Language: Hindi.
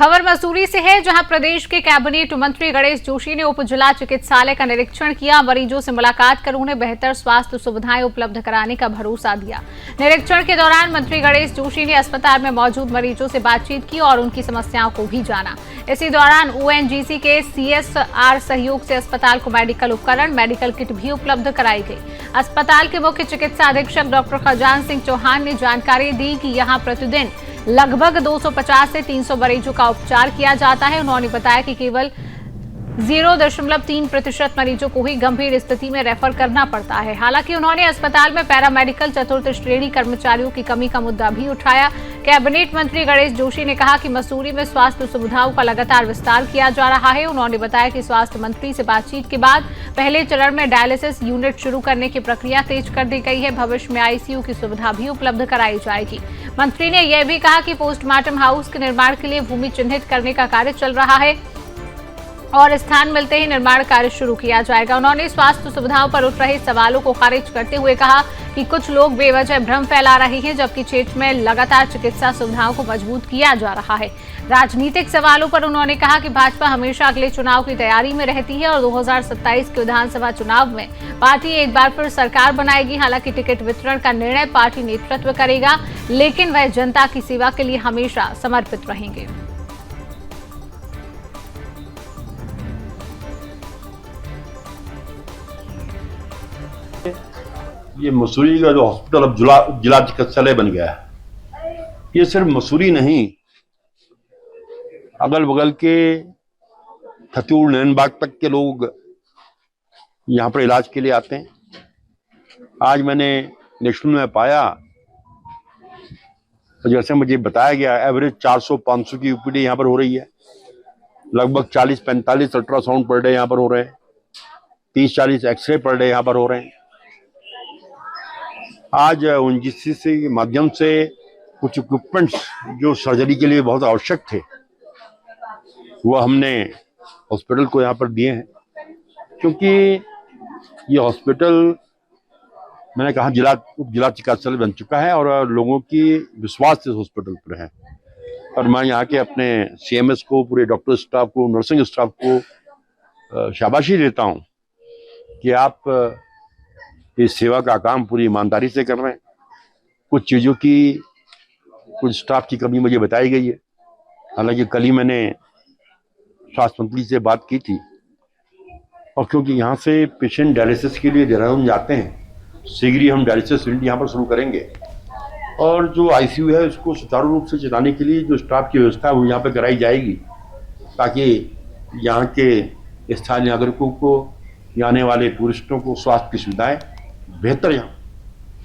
खबर मसूरी से है, जहां प्रदेश के कैबिनेट मंत्री गणेश जोशी ने उप जिला चिकित्सालय का निरीक्षण किया। मरीजों से मुलाकात कर उन्हें बेहतर स्वास्थ्य सुविधाएं उपलब्ध कराने का भरोसा दिया। निरीक्षण के दौरान मंत्री गणेश जोशी ने अस्पताल में मौजूद मरीजों से बातचीत की और उनकी समस्याओं को भी जाना। इसी दौरान ओएनजीसी के सीएसआर सहयोग से अस्पताल को मेडिकल उपकरण, मेडिकल किट भी उपलब्ध कराई गई। अस्पताल के मुख्य चिकित्सा अधीक्षक डॉक्टर खजान सिंह चौहान ने जानकारी दी कि यहां प्रतिदिन लगभग 250 से 300 मरीजों का उपचार किया जाता है। उन्होंने बताया कि केवल 0.3% मरीजों को ही गंभीर स्थिति में रेफर करना पड़ता है। हालांकि उन्होंने अस्पताल में पैरामेडिकल चतुर्थ श्रेणी कर्मचारियों की कमी का मुद्दा भी उठाया। कैबिनेट मंत्री गणेश जोशी ने कहा कि मसूरी में स्वास्थ्य सुविधाओं का लगातार विस्तार किया जा रहा है। उन्होंने बताया कि स्वास्थ्य मंत्री से बातचीत के बाद पहले चरण में डायलिसिस यूनिट शुरू करने की प्रक्रिया तेज कर दी गई है। भविष्य में आईसीयू की सुविधा भी उपलब्ध कराई जाएगी। मंत्री ने यह भी कहा कि पोस्टमार्टम हाउस के निर्माण के लिए भूमि चिन्हित करने का कार्य चल रहा है और स्थान मिलते ही निर्माण कार्य शुरू किया जाएगा। उन्होंने स्वास्थ्य सुविधाओं पर उठ रहे सवालों को खारिज करते हुए कहा कि कुछ लोग बेवजह भ्रम फैला रहे हैं, जबकि क्षेत्र में लगातार चिकित्सा सुविधाओं को मजबूत किया जा रहा है। राजनीतिक सवालों पर उन्होंने कहा कि भाजपा हमेशा अगले चुनाव की तैयारी में रहती है और 2027 के विधानसभा चुनाव में पार्टी एक बार फिर सरकार बनाएगी। हालांकि टिकट वितरण का निर्णय पार्टी नेतृत्व करेगा, लेकिन वह जनता की सेवा के लिए हमेशा समर्पित रहेंगे। ये मसूरी का जो हॉस्पिटल अब जिला चिकित्सालय बन गया है, ये सिर्फ मसूरी नहीं, अगल बगल के खतूर नैनबाग तक के लोग यहाँ पर इलाज के लिए आते हैं। आज मैंने नेशनल में पाया, जैसे मुझे बताया गया, एवरेज 400-500 की यूपीडी यहाँ पर हो रही है। लगभग 40-45 अल्ट्रासाउंड पर डे यहाँ पर हो रहे हैं, 30-40 एक्सरे पर डे यहाँ पर हो रहे हैं। आज ओएनजीसी के माध्यम से कुछ इक्विपमेंट्स जो सर्जरी के लिए बहुत आवश्यक थे, वो हमने हॉस्पिटल को यहाँ पर दिए हैं, क्योंकि ये हॉस्पिटल, मैंने कहा, जिला चिकित्सालय बन चुका है और लोगों की विश्वास इस हॉस्पिटल पर है। और मैं यहाँ के अपने सीएमएस को, पूरे डॉक्टर स्टाफ को, नर्सिंग स्टाफ को शाबाशी देता हूँ कि आप इस सेवा का काम पूरी ईमानदारी से कर रहे हैं। कुछ चीज़ों की, कुछ स्टाफ की कमी मुझे बताई गई है। हालांकि कल ही मैंने स्वास्थ्य मंत्री से बात की थी, और क्योंकि यहाँ से पेशेंट डायलिसिस के लिए देहरादून जाते हैं, शीघ्र ही हम डायलिसिस यूनिट यहाँ पर शुरू करेंगे। और जो आईसीयू है, उसको सुचारू रूप से चलाने के लिए जो स्टाफ की व्यवस्था है वो यहाँ पर कराई जाएगी, ताकि यहाँ के स्थानीय नागरिकों को, आने वाले टूरिस्टों को स्वास्थ्य की सुविधाएं बेहतर यहाँ